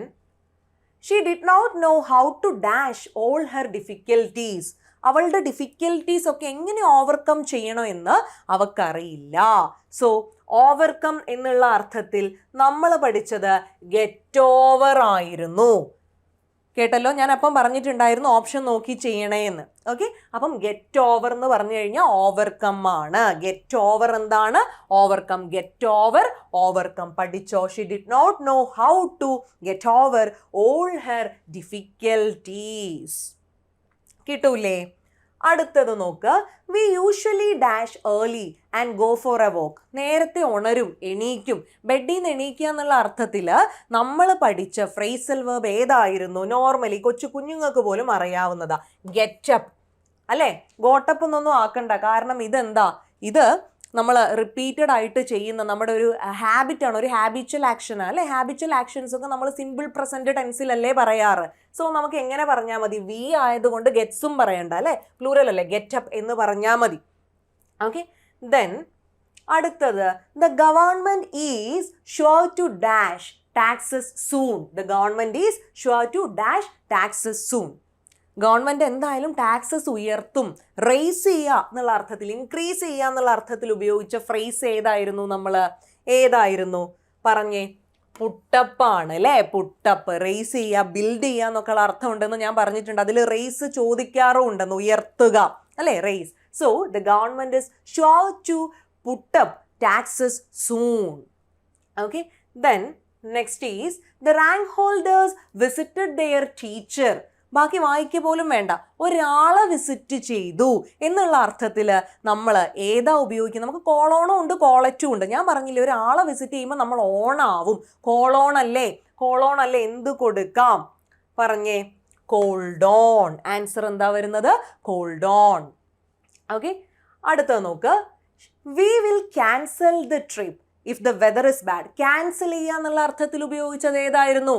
she did not know how to dash all her difficulties. അവളുടെ ഡിഫിക്കൽറ്റീസ് ഒക്കെ എങ്ങനെ ഓവർകം ചെയ്യണമെന്ന് അവൾക്കറിയില്ല. സോ ഓവർകം എന്നുള്ള അർത്ഥത്തിൽ നമ്മൾ പഠിച്ചത് ഗെറ്റ് ഓവർ ആയിരുന്നു. കേട്ടല്ലോ, ഞാൻ അപ്പം പറഞ്ഞിട്ടുണ്ടായിരുന്നു ഓപ്ഷൻ നോക്കി ചെയ്യണേ എന്ന്. ഓക്കെ, അപ്പം ഗെറ്റ് ഓവർ എന്ന് പറഞ്ഞു കഴിഞ്ഞാൽ ഓവർകം ആണ്. ഗെറ്റ് ഓവർ എന്താണ്? ഓവർകം. ഗെറ്റ് ഓവർ, ഓവർകം പഠിച്ചോ. She did not know how to get over all her difficulties. കിട്ടൂലേ? അടുത്തത് നോക്ക്. We usually dash early and go for a walk. നേരത്തെ ഉണരും, എണീക്കും. ബെഡിൽ നിന്ന് എണീക്കുക എന്നുള്ള അർത്ഥത്തിൽ നമ്മൾ പഠിച്ച ഫ്രേസൽ വേർബ് ഏതായിരുന്നു? നോർമലി കൊച്ചു കുഞ്ഞുങ്ങൾക്ക് പോലും അറിയാവുന്നതാ, ഗെറ്റപ്പ് അല്ലേ? ഗോട്ടപ്പ് എന്നൊന്നും ആക്കണ്ട. കാരണം ഇതെന്താ? ഇത് നമ്മൾ റിപ്പീറ്റഡ് ആയിട്ട് ചെയ്യുന്ന നമ്മുടെ ഒരു ഹാബിറ്റാണ്, ഒരു ഹാബിച്വൽ ആക്ഷനാണ് അല്ലേ? ഹാബിച്വൽ ആക്ഷൻസ് ഒക്കെ നമ്മൾ സിമ്പിൾ പ്രസൻറ്റ് ടെൻസിലല്ലേ പറയാറ്. സോ നമുക്ക് എങ്ങനെ പറഞ്ഞാൽ മതി? വി ആയതുകൊണ്ട് ഗെറ്റ്സും പറയണ്ട അല്ലേ? പ്ലൂറൽ അല്ലേ? ഗെറ്റപ്പ് എന്ന് പറഞ്ഞാൽ മതി. ഓക്കെ, ദെൻ അടുത്തത് the government is sure to dash taxes soon. The government is sure to dash taxes soon. Government എന്തായാലും ടാക്സസ് ഉയർത്തും, റേസ് ചെയ്യുക എന്നുള്ള അർത്ഥത്തിൽ, ഇൻക്രീസ് ചെയ്യുക എന്നുള്ള അർത്ഥത്തിൽ ഉപയോഗിച്ച ഫ്രേസ് ഏതായിരുന്നു? ഏതായിരുന്നു പറഞ്ഞേ? പുട്ടപ്പാണ് അല്ലേ? പുട്ടപ്പ്. റേസ് ചെയ്യുക, ബിൽഡ് ചെയ്യുക എന്നൊക്കെയുള്ള അർത്ഥം ഉണ്ടെന്ന് ഞാൻ പറഞ്ഞിട്ടുണ്ട്. അതിൽ റേസ് ചോദിക്കാറും ഉണ്ടെന്ന്, ഉയർത്തുക അല്ലേ? Raise. So the government is sure to put up taxes soon. Okay, then next is the rank holders visited their teacher. ബാക്കി വായിക്കുക പോലും വേണ്ട, ഒരാളെ വിസിറ്റ് ചെയ്തു എന്നുള്ള അർത്ഥത്തിൽ നമ്മൾ ഏതാ ഉപയോഗിക്കുന്നത്? നമുക്ക് കോളോണും ഉണ്ട് കോളറ്റും ഉണ്ട്. ഞാൻ പറഞ്ഞില്ലേ, ഒരാളെ വിസിറ്റ് ചെയ്യുമ്പോൾ നമ്മൾ ഓണാവും. കോളോൺ അല്ലേ? കോളോൺ അല്ലേ, എന്ത് കൊടുക്കാം പറഞ്ഞേ? കോൾഡോൺ. ആൻസർ എന്താ വരുന്നത്? കോൾഡോൺ. ഓക്കെ, അടുത്തത് നോക്ക്. We will cancel the trip if the weather is bad. Cancel ചെയ്യുക എന്നുള്ള അർത്ഥത്തിൽ ഉപയോഗിച്ചത് ഏതായിരുന്നു?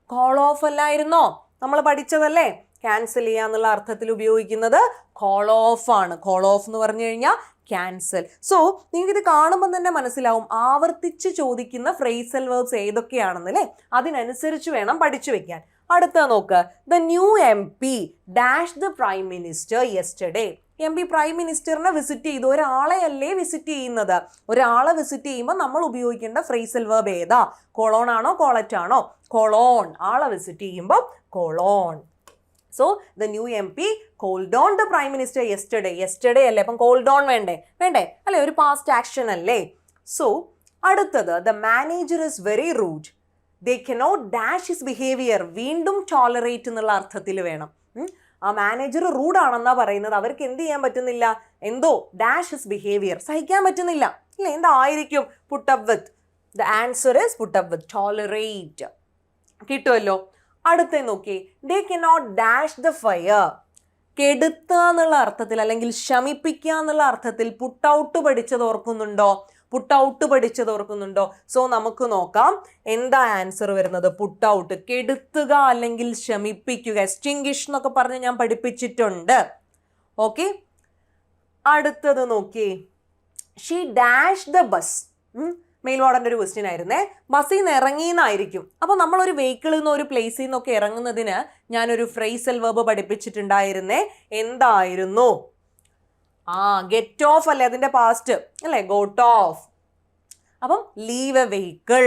കോൾ ഓഫ് അല്ലായിരുന്നോ? നമ്മൾ പഠിച്ചതല്ലേ? ക്യാൻസൽ ചെയ്യുക എന്നുള്ള അർത്ഥത്തിൽ ഉപയോഗിക്കുന്നത് കോൾ ഓഫ് ആണ്. കോൾ ഓഫ് എന്ന് പറഞ്ഞു കഴിഞ്ഞാൽ ക്യാൻസൽ. സോ നിങ്ങൾക്ക് ഇത് കാണുമ്പോൾ തന്നെ മനസ്സിലാവും ആവർത്തിച്ച് ചോദിക്കുന്ന ഫ്രേസൽ വെർബ്സ് ഏതൊക്കെയാണെന്ന് അല്ലേ? അതിനനുസരിച്ച് വേണം പഠിച്ചു വെക്കാൻ. അടുത്ത നോക്ക്. The new MP dash the prime minister yesterday. MP prime മിനിസ്റ്ററിനെ വിസിറ്റ് ചെയ്തു. ഒരാളെ അല്ലേ വിസിറ്റ് ചെയ്യുന്നത്? ഒരാളെ വിസിറ്റ് ചെയ്യുമ്പോൾ നമ്മൾ ഉപയോഗിക്കേണ്ട ഫ്രേസൽ വെർബ് ഏതാ? കോളോൺ ആണോ കോളറ്റ് ആണോ? കോളോൺ. ആളെ വിസിറ്റ് ചെയ്യുമ്പോൾ call on. So the new MP called on the prime minister yesterday. Yesterday അല്ലേ, അപ്പം കോൾഡ് ഓൺ വേണ്ടേ? വേണ്ടേ അല്ലേ? ഒരു പാസ്റ്റ് ആക്ഷൻ അല്ലേ? സോ അടുത്തത്, the manager is very rude. They cannot dash his behaviour. വീണ്ടും ടോളറേറ്റ് എന്നുള്ള അർത്ഥത്തിൽ വേണം. ആ മാനേജർ റൂഡ് ആണെന്നാ പറയുന്നത്. അവർക്ക് എന്ത് ചെയ്യാൻ പറ്റുന്നില്ല? എന്തോ ഡാഷ് ഹിസ് ബിഹേവിയർ, സഹിക്കാൻ പറ്റുന്നില്ല ഇല്ല. എന്തായിരിക്കും? Put up with. The answer is put up with, tolerate. കിട്ടുമല്ലോ. അടുത്ത നോക്കി. They cannot dash the fire. കെടുത്തുക എന്നുള്ള അർത്ഥത്തിൽ അല്ലെങ്കിൽ ശമിപ്പിക്കുക എന്നുള്ള അർത്ഥത്തിൽ പുട്ട് ഔട്ട് പഠിച്ചത് ഓർക്കുന്നുണ്ടോ? പുട്ട് ഔട്ട് പഠിച്ചത് ഓർക്കുന്നുണ്ടോ? സോ നമുക്ക് നോക്കാം എന്താ ആൻസർ വരുന്നത്. പുട്ട് ഔട്ട്, കെടുത്തുക അല്ലെങ്കിൽ ശമിപ്പിക്കുക. എക്സ്റ്റിംഗ്വിഷ് എന്നൊക്കെ പറഞ്ഞ് ഞാൻ പഠിപ്പിച്ചിട്ടുണ്ട്. ഓക്കെ, അടുത്തത് നോക്കി. She dash the bus. മെയിൽ വാർഡൻ്റെ ഒരു ക്വസ്റ്റ്യൻ ആയിരുന്നേ. ബസ്സിൽ നിന്ന് ഇറങ്ങിയെന്നായിരിക്കും. അപ്പോൾ നമ്മളൊരു വെഹിക്കിളിൽ നിന്ന് ഒരു പ്ലേസിൽ നിന്നൊക്കെ ഇറങ്ങുന്നതിന് ഞാനൊരു ഫ്രേസൽ വെർബ് പഠിപ്പിച്ചിട്ടുണ്ടായിരുന്നേ. എന്തായിരുന്നു? ഗെറ്റ് ഓഫ് അല്ലേ അതിൻ്റെ പാസ്റ്റ് അല്ലേ? Got of. അപ്പം ലീവ് എ വെഹിക്കിൾ.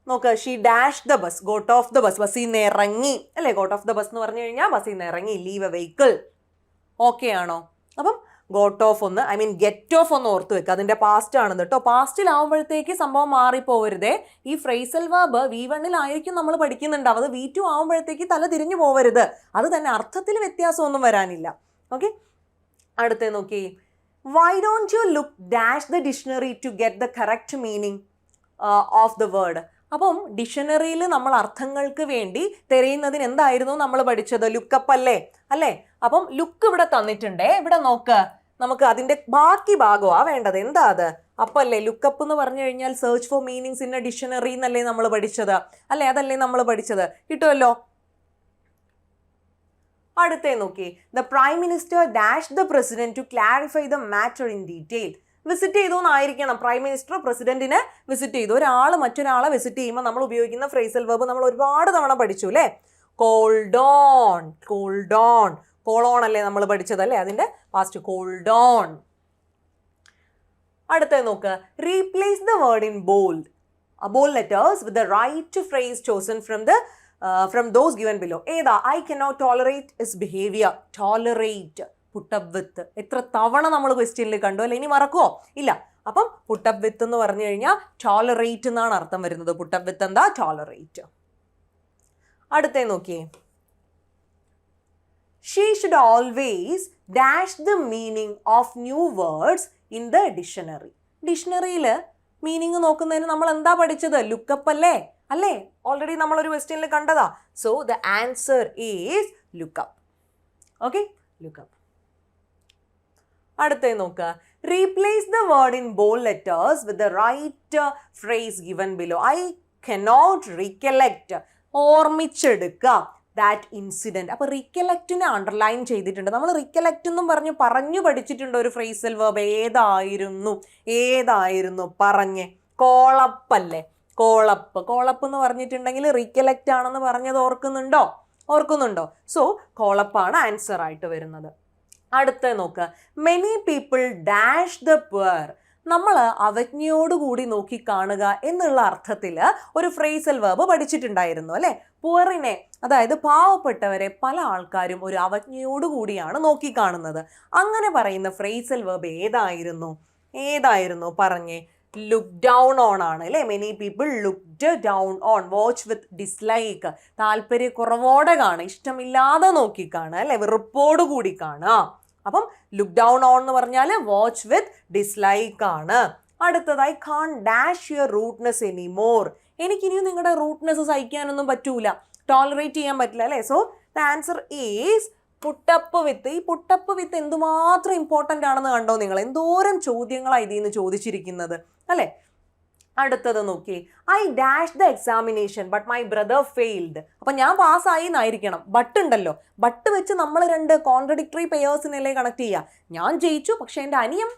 നോക്ക്, she dash the bus, got of the bus. ബസ്സിൽ നിന്ന് ഇറങ്ങി അല്ലേ? ഗോട്ട് ഓഫ് ദ ബസ് എന്ന് പറഞ്ഞു കഴിഞ്ഞാൽ ബസ്സിൽ നിന്ന് ഇറങ്ങി. Leave A vehicle. ഓക്കെ ആണോ? അപ്പം ഗോട്ട് ഓഫ് ഒന്ന്, ഐ മീൻ ഗെറ്റ് ഓഫ് ഒന്ന് ഓർത്ത് വെക്കുക. അതിൻ്റെ പാസ്റ്റ് ആണെന്ന് കേട്ടോ. പാസ്റ്റിലാവുമ്പോഴത്തേക്ക് സംഭവം മാറിപ്പോവരുതേ. ഈ ഫ്രേസൽ വെർബ് V1 നമ്മൾ പഠിക്കുന്നുണ്ടാവും. അത് V2 ആവുമ്പോഴത്തേക്ക് തല തിരിഞ്ഞു പോവരുത്. അത് തന്നെ അർത്ഥത്തിൽ വ്യത്യാസമൊന്നും വരാനില്ല. ഓക്കെ, അടുത്ത നോക്കി. Why don't you look dash the dictionary to get the correct meaning of the word. അപ്പം ഡിക്ഷണറിയിൽ നമ്മൾ അർത്ഥങ്ങൾക്ക് വേണ്ടി തിരയുന്നതിന് എന്തായിരുന്നു നമ്മൾ പഠിച്ചത്? ലുക്കപ്പ് അല്ലേ? അല്ലേ? അപ്പം ലുക്ക് ഇവിടെ തന്നിട്ടുണ്ടേ. ഇവിടെ നോക്ക്, നമുക്ക് അതിൻ്റെ ബാക്കി ഭാഗമാണ് വേണ്ടത്. എന്താ അത്? അപ്പം അല്ലേ ലുക്കപ്പ് എന്ന് പറഞ്ഞു കഴിഞ്ഞാൽ search for meanings in a dictionary എന്നല്ലേ നമ്മൾ പഠിച്ചത്? അല്ലേ? അതല്ലേ നമ്മൾ പഠിച്ചത്? കിട്ടുമല്ലോ. അടുത്തേ നോക്കി. The prime minister dash the president to clarify the matter in detail. Visit ചെയ്തു എന്നായിരിക്കണം. പ്രൈം മിനിസ്റ്റർ പ്രസിഡന്റിനെ വിസിറ്റ് ചെയ്തു. ഒരാൾ മറ്റൊരാളെ വിസിറ്റ് ചെയ്യുമ്പോൾ നമ്മൾ ഉപയോഗിക്കുന്ന ഫ്രേസൽ വെർബ് നമ്മൾ ഒരുപാട് തവണ പഠിച്ചു അല്ലേ? Called on. Called on, call on അല്ലേ നമ്മൾ പഠിച്ചത് അല്ലേ? അതിൻ്റെ പാസ്റ്റ് കോൾഡ് ഓൺ. അടുത്ത നോക്ക്. Replace the word in bold bold letters with the right phrase chosen from those given below. ഏതാ? I cannot tolerate his behaviour. Tolerate, put up with. എത്ര തവണ നമ്മൾ ക്വസ്റ്റ്യനിൽ കണ്ടു അല്ലേ? ഇനി മറക്കുമോ? ഇല്ല. അപ്പം പുട്ടപ്പ് വിത്ത് എന്ന് പറഞ്ഞു കഴിഞ്ഞാൽ ടോളറേറ്റ് എന്നാണ് അർത്ഥം വരുന്നത്. പുട്ടപ്പ് വിത്ത് എന്താ? ടോളറേറ്റ്. അടുത്തേ നോക്കിയേ. She should always dash the meaning of new words in the dictionary. ഡിക്ഷണറിയിൽ മീനിങ് നോക്കുന്നതിന് നമ്മൾ എന്താ പഠിച്ചത്? ലുക്കപ്പ് അല്ലേ? അല്ലേ? ഓൾറെഡി നമ്മളൊരു ക്വസ്റ്റ്യനിൽ കണ്ടതാ. So the answer is look up. Okay, look up. അടുത്തേ നോക്കുക. Replace the word in bold letters with the right phrase given below. I cannot recollect. ഓർമ്മിച്ചെടുക്കുക ദാറ്റ് ഇൻസിഡൻറ്റ്. അപ്പോൾ റീകലക്റ്റിനെ അണ്ടർലൈൻ ചെയ്തിട്ടുണ്ട്. നമ്മൾ റീകലക്റ്റ് എന്നും പറഞ്ഞു പഠിച്ചിട്ടുണ്ട് ഒരു ഫ്രേസൽ വെർബ്. ഏതായിരുന്നു പറഞ്ഞേ? കോളപ്പല്ലേ? കോളപ്പ്. കോളപ്പ് എന്ന് പറഞ്ഞിട്ടുണ്ടെങ്കിൽ റീകലക്റ്റ് ആണെന്ന് പറഞ്ഞത് ഓർക്കുന്നുണ്ടോ? സോ കോളപ്പാണ് ആൻസർ ആയിട്ട് വരുന്നത്. അടുത്ത നോക്കുക. Many people dash the poor. നമ്മൾ അവജ്ഞയോടുകൂടി നോക്കിക്കാണുക എന്നുള്ള അർത്ഥത്തിൽ ഒരു ഫ്രേസൽ വെർബ് പഠിച്ചിട്ടുണ്ടായിരുന്നു അല്ലേ? പുവറിനെ, അതായത് പാവപ്പെട്ടവരെ പല ആൾക്കാരും ഒരു അവജ്ഞയോടുകൂടിയാണ് നോക്കിക്കാണുന്നത്. അങ്ങനെ പറയുന്ന ഫ്രേസൽ വെർബ് ഏതായിരുന്നു പറഞ്ഞേ? ലുക്ക് ഡൗൺ ഓൺ ആണ് അല്ലേ? Many people looked down on. Watch with dislike. താല്പര്യക്കുറവോടെ കാണുക, ഇഷ്ടമില്ലാതെ നോക്കിക്കാണുക അല്ലേ? വെറുപ്പോട് കൂടി കാണുക. അപ്പം ലുക്ക് ഡൗൺ ഓൺ എന്ന് പറഞ്ഞാൽ വാച്ച് വിത്ത് ഡിസ്ലൈക്ക് ആണ്. അടുത്തതായി കാൺ ഡാഷ് യുവർ റൂട്ട്നെസ് എനിമോർ. എനിക്കിനിയും നിങ്ങളുടെ റൂട്ട്നെസ് സഹിക്കാനൊന്നും പറ്റൂല, ടോളറേറ്റ് ചെയ്യാൻ പറ്റില്ല അല്ലേ. So the answer is put up വിത്ത്. ഈ പുട്ടപ്പ് വിത്ത് എന്തുമാത്രം ഇമ്പോർട്ടൻ്റ് ആണെന്ന് കണ്ടോ നിങ്ങൾ, എന്തോരം ചോദ്യങ്ങളാണ് ഇതിൽ നിന്ന് ചോദിച്ചിരിക്കുന്നത് അല്ലേ. അടുത്തത് നോക്കി, I dash the examination but my brother failed. അപ്പം ഞാൻ പാസ്സായി എന്നായിരിക്കണം. ബട്ട് ഉണ്ടല്ലോ, ബട്ട് വെച്ച് നമ്മൾ രണ്ട് കോൺട്രഡിക്ടറി പെയേഴ്സിനല്ലേ കണക്ട് ചെയ്യുക. ഞാൻ ജയിച്ചു പക്ഷേ എൻ്റെ അനിയൻ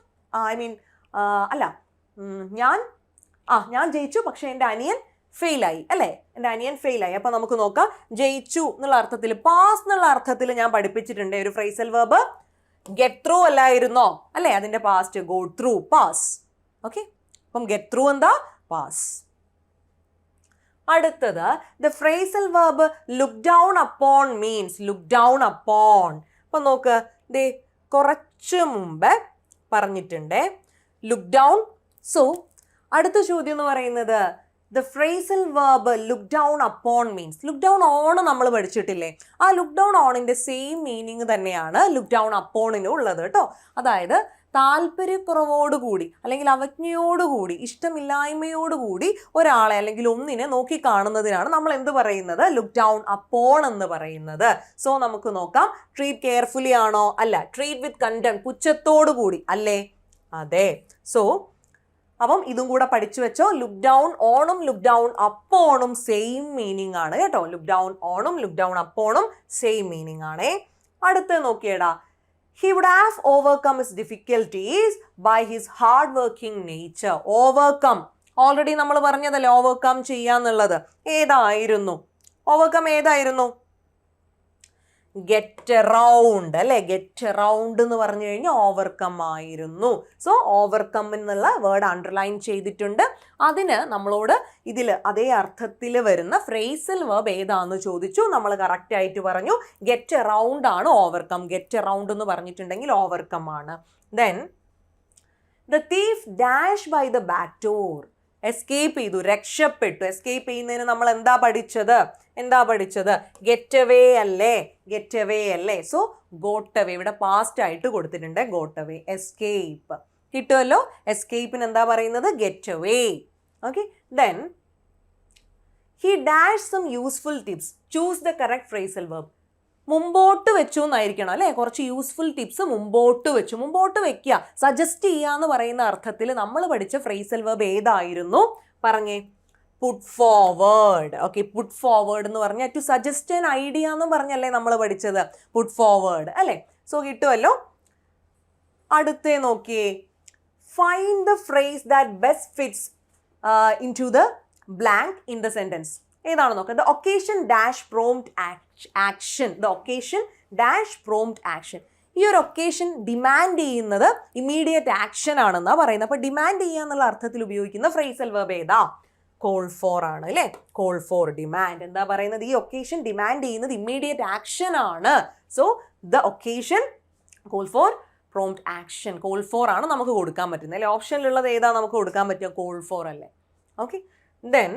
ഞാൻ ജയിച്ചു പക്ഷേ എൻ്റെ അനിയൻ ഫെയിലായി അല്ലേ, എൻ്റെ അനിയൻ ഫെയിലായി. അപ്പം നമുക്ക് നോക്കാം, ജയിച്ചു എന്നുള്ള അർത്ഥത്തിൽ, പാസ് എന്നുള്ള അർത്ഥത്തിൽ ഞാൻ പഠിപ്പിച്ചിട്ടുണ്ട് ഒരു ഫ്രേസൽ വെർബ് ഗെറ്റ് ത്രൂ അല്ലായിരുന്നോ അല്ലേ, അതിൻ്റെ past go through, pass. Okay, അപ്പം ഗെറ്റ് ത്രൂ എന്താ, പാസ്. അടുത്തത് the phrasal verb look down upon means look down upon. അപ്പം നോക്ക്, ദേ കുറച്ച് മുമ്പ് പറഞ്ഞിട്ടുണ്ട് ലുക്ക് ഡൗൺ. സോ അടുത്ത ചോദ്യം എന്ന് പറയുന്നത് the phrasal verb look down upon means, look down on നമ്മൾ പഠിച്ചിട്ടില്ലേ, ആ ലുക്ക് ഡൗൺ ഓണിൻ്റെ സെയിം മീനിങ് തന്നെയാണ് ലുക്ക് ഡൗൺ അപ്പോണിനും ഉള്ളത് കേട്ടോ. അതായത് താല്പര്യക്കുറവോടുകൂടി അല്ലെങ്കിൽ അവജ്ഞയോടുകൂടി, ഇഷ്ടമില്ലായ്മയോടുകൂടി ഒരാളെ അല്ലെങ്കിൽ ഒന്നിനെ നോക്കി കാണുന്നതിനാണ് നമ്മൾ എന്ത് പറയുന്നത്, ലുക്ക് ഡൗൺ അപ്പോൺ എന്ന് പറയുന്നത്. സോ നമുക്ക് നോക്കാം, ട്രീറ്റ് കെയർഫുള്ളി ആണോ, അല്ല. ട്രീറ്റ് വിത്ത് കണ്ടം, പുച്ഛത്തോടു കൂടി അല്ലേ, അതെ. സോ അപ്പം ഇതും കൂടെ പഠിച്ചു വെച്ചോ, ലുക്ക് ഡൗൺ ഓണും ലുക്ക് ഡൗൺ അപ്പോണും സെയിം മീനിങ് ആണ് കേട്ടോ. ലുക്ക് ഡൗൺ ഓണും ലുക്ക് ഡൗൺ അപ്പോണും സെയിം മീനിങ് ആണേ. അടുത്ത് നോക്കിയടാ, he would have overcome his difficulties by his hard working nature. Overcome already നമ്മൾ പറഞ്ഞതല്ലേ, ഓവർകം ചെയ്യാന്നുള്ളത്. ഏതായിരുന്നു ഓവർകം, ഏതായിരുന്നു, ഗെറ്റ് അറൗണ്ട് അല്ലേ. ഗെറ്റ് അറൗണ്ട് എന്ന് പറഞ്ഞു കഴിഞ്ഞാൽ ഓവർകം ആയിരുന്നു. സോ ഓവർകം എന്നുള്ള വേർഡ് അണ്ടർലൈൻ ചെയ്തിട്ടുണ്ട്. അതിന് നമ്മളോട് ഇതിൽ അതേ അർത്ഥത്തിൽ വരുന്ന ഫ്രേസൽ വെർബ് ഏതാന്ന് ചോദിച്ചു. നമ്മൾ കറക്റ്റ് ആയിട്ട് പറഞ്ഞു ഗെറ്റ് അറൗണ്ട് ആണ് ഓവർകം. ഗെറ്റ് അറൗണ്ട് എന്ന് പറഞ്ഞിട്ടുണ്ടെങ്കിൽ ഓവർകം ആണ്. Then the thief dash by the back door. Escape ചെയ്തു, രക്ഷപ്പെട്ടു. എസ്കേപ്പ് ചെയ്യുന്നതിന് നമ്മൾ എന്താ പഠിച്ചത്, ഗെറ്റ് അവേ അല്ലേ, ഗെറ്റ് അവേ അല്ലേ. സോ ഗോട്ട് അവേ ഇവിടെ പാസ്റ്റ് ആയിട്ട് കൊടുത്തിട്ടുണ്ട്, ഗോട്ട് അവേ. എസ്കേപ്പ് കിട്ടുമല്ലോ, എസ്കേപ്പിന് എന്താ പറയുന്നത്, get away. Okay, then he dash some useful tips. Choose the correct phrasal verb. മുമ്പോട്ട് വെച്ചു എന്നായിരിക്കണം അല്ലേ, കുറച്ച് യൂസ്ഫുൾ ടിപ്സ് മുമ്പോട്ട് വെച്ചു. മുമ്പോട്ട് വെക്കുക, സജസ്റ്റ് ചെയ്യുക എന്ന് പറയുന്ന അർത്ഥത്തിൽ നമ്മൾ പഠിച്ച ഫ്രേസൽ വെർബ് ഏതായിരുന്നു പറഞ്ഞേ, put forward. Okay, puttu forward എന്ന് പറഞ്ഞാൽ ടു സജസ്റ്റ് ആൻ ഐഡിയ എന്ന് പറഞ്ഞല്ലേ നമ്മൾ പഠിച്ചത്, പുട്ട് ഫോർവേഡ് അല്ലേ. സോ കിട്ടുമല്ലോ. അടുത്തേ നോക്കിയേ, find the phrase that best fits into the blank in the sentence. ഏതാണ് നോക്കുക, the occasion dash prompt action. The occasion dash prompt action. ഈ ഒരു ഒക്കേഷൻ ഡിമാൻഡ് ചെയ്യുന്നത് ഇമ്മീഡിയറ്റ് ആക്ഷൻ ആണെന്നാണ് പറയുന്നത്. അപ്പോൾ ഡിമാൻഡ് ചെയ്യുക എന്നുള്ള അർത്ഥത്തിൽ ഉപയോഗിക്കുന്ന ഫ്രേസൽ വെർബ് ഏതാ, കോൾ ഫോർ ആണ് അല്ലേ. Call for, demand. എന്താ പറയുന്നത്, ഈ ഒക്കേഷൻ ഡിമാൻഡ് ചെയ്യുന്നത് ഇമ്മീഡിയറ്റ് ആക്ഷൻ ആണ്. So the occasion call for prompt action. Call for ആണ് നമുക്ക് കൊടുക്കാൻ പറ്റുന്നത് അല്ലേ. ഓപ്ഷനിലുള്ളത് ഏതാ നമുക്ക് കൊടുക്കാൻ പറ്റുക, കോൾ ഫോർ അല്ലേ. ഓക്കെ, ദെൻ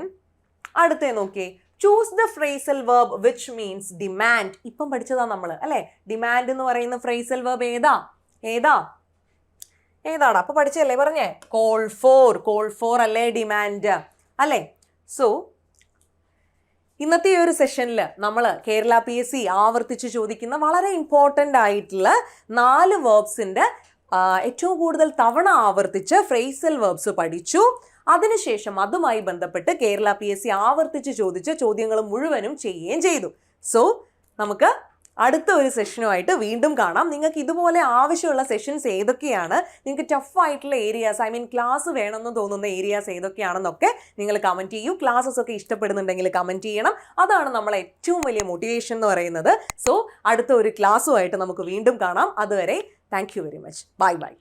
അടുത്തേ നോക്കിയേ, choose the phrasal verb which means demand. ഇപ്പം പഠിച്ചതാ നമ്മൾ അല്ലേ. ഡിമാൻഡ് എന്ന് പറയുന്ന ഫ്രേസൽ വെർബ് ഏതാടാ അപ്പൊ പഠിച്ചല്ലേ പറഞ്ഞേ, കോൾ ഫോർ. കോൾ ഫോർ അല്ലേ ഡിമാൻഡ് അല്ലേ. സോ ഇന്നത്തെ ഈ ഒരു സെഷനിൽ നമ്മൾ കേരള PSC ആവർത്തിച്ച് ചോദിക്കുന്ന വളരെ ഇമ്പോർട്ടൻ്റ് ആയിട്ടുള്ള 4 വേർബ്സിൻ്റെ ഏറ്റവും കൂടുതൽ തവണ ആവർത്തിച്ച് ഫ്രേസൽ വേർബ്സ് പഠിച്ചു. അതിനുശേഷം അതുമായി ബന്ധപ്പെട്ട് കേരള PSC ആവർത്തിച്ച് ചോദിച്ച ചോദ്യങ്ങൾ മുഴുവനും ചെയ്യുകയും ചെയ്തു. സോ നമുക്ക് അടുത്ത ഒരു സെഷനുമായിട്ട് വീണ്ടും കാണാം. നിങ്ങൾക്ക് ഇതുപോലെ ആവശ്യമുള്ള സെഷൻസ് ഏതൊക്കെയാണ്, നിങ്ങൾക്ക് ടഫായിട്ടുള്ള ഏരിയാസ്, ക്ലാസ് വേണമെന്ന് തോന്നുന്ന ഏരിയാസ് ഏതൊക്കെയാണെന്നൊക്കെ നിങ്ങൾ കമൻറ്റ് ചെയ്യൂ. ക്ലാസ്സസ് ഒക്കെ ഇഷ്ടപ്പെടുന്നുണ്ടെങ്കിൽ കമൻറ്റ് ചെയ്യണം. അതാണ് നമ്മളെ ഏറ്റവും വലിയ മോട്ടിവേഷൻ എന്ന് പറയുന്നത്. സോ അടുത്ത ഒരു ക്ലാസ്സുമായിട്ട് നമുക്ക് വീണ്ടും കാണാം. അതുവരെ thank you very much. Bye bye.